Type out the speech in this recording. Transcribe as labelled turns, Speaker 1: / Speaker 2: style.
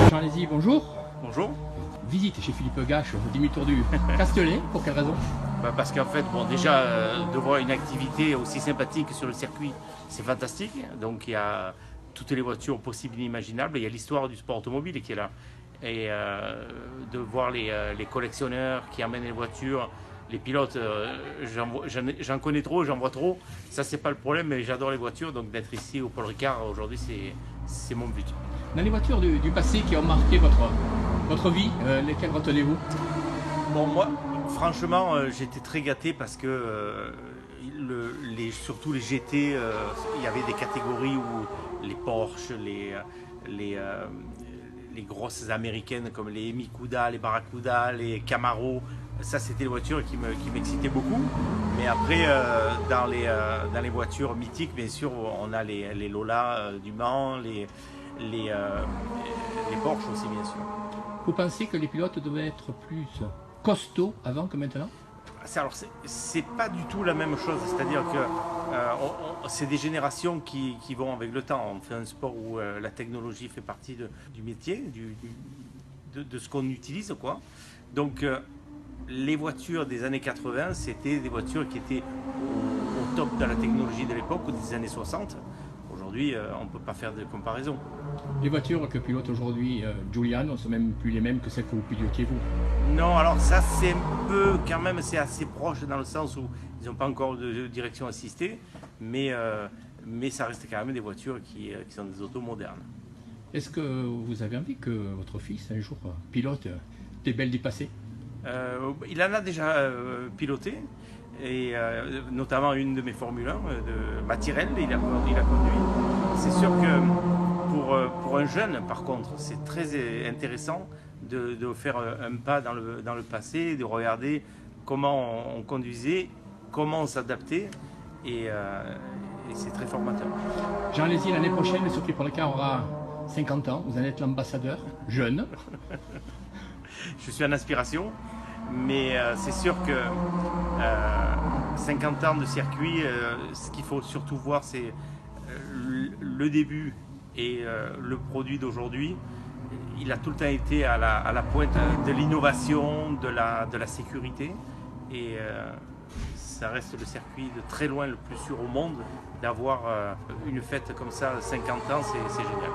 Speaker 1: Jean Lézy, bonjour.
Speaker 2: Bonjour.
Speaker 1: Visite chez Philippe Gache au demi-tour du Castellet, pour quelle raison?
Speaker 2: Parce qu'en fait, bon, déjà, de voir une activité aussi sympathique sur le circuit, c'est fantastique. Donc il y a toutes les voitures possibles et inimaginables. Il y a l'histoire du sport automobile qui est là. Et de voir les collectionneurs qui amènent les voitures, les pilotes, j'en connais trop, j'en vois trop. Ça, c'est pas le problème, mais j'adore les voitures. Donc d'être ici au Paul Ricard aujourd'hui, c'est mon but.
Speaker 1: Dans les voitures du passé qui ont marqué votre vie, lesquelles retenez-vous?
Speaker 2: Bon, moi, franchement, j'étais très gâté parce que surtout les GT, il y avait des catégories où les Porsche, les grosses américaines comme les Mikuda, les Barracuda, les Camaro, ça c'était les voitures qui m'excitaient beaucoup. Mais après, dans les voitures mythiques, bien sûr, on a les Lola du Mans, les Porsche aussi, bien sûr.
Speaker 1: Vous pensez que les pilotes devaient être plus costauds avant que maintenant?
Speaker 2: Alors, c'est pas du tout la même chose, c'est-à-dire que c'est des générations qui vont avec le temps. On fait un sport où la technologie fait partie du métier, de ce qu'on utilise, quoi. Donc, les voitures des années 80, c'était des voitures qui étaient au top de la technologie de l'époque, ou des années 60. Aujourd'hui, on ne peut pas faire de comparaison.
Speaker 1: Les voitures que pilote aujourd'hui Giuliano ne sont même plus les mêmes que celles que vous pilotiez vous.
Speaker 2: Non, alors ça c'est un peu, quand même, c'est assez proche dans le sens où ils n'ont pas encore de direction assistée, mais ça reste quand même des voitures qui sont des autos modernes.
Speaker 1: Est-ce que vous avez envie que votre fils un jour pilote des belles du passé?
Speaker 2: Il en a déjà piloté, et notamment une de mes Formule 1, de Matirel, il a conduit. C'est sûr que pour un jeune, par contre, c'est très intéressant de faire un pas dans le passé, de regarder comment on conduisait, comment on s'adaptait, et c'est très formateur.
Speaker 1: Jean Lézy, l'année prochaine, le circuit Paul Ricard aura 50 ans, vous allez être l'ambassadeur, jeune.
Speaker 2: Je suis en aspiration, mais c'est sûr que 50 ans de circuit, ce qu'il faut surtout voir, c'est le début et le produit d'aujourd'hui. Il a tout le temps été à la pointe de l'innovation, de la sécurité, et ça reste le circuit de très loin le plus sûr au monde. D'avoir une fête comme ça, 50 ans, c'est génial.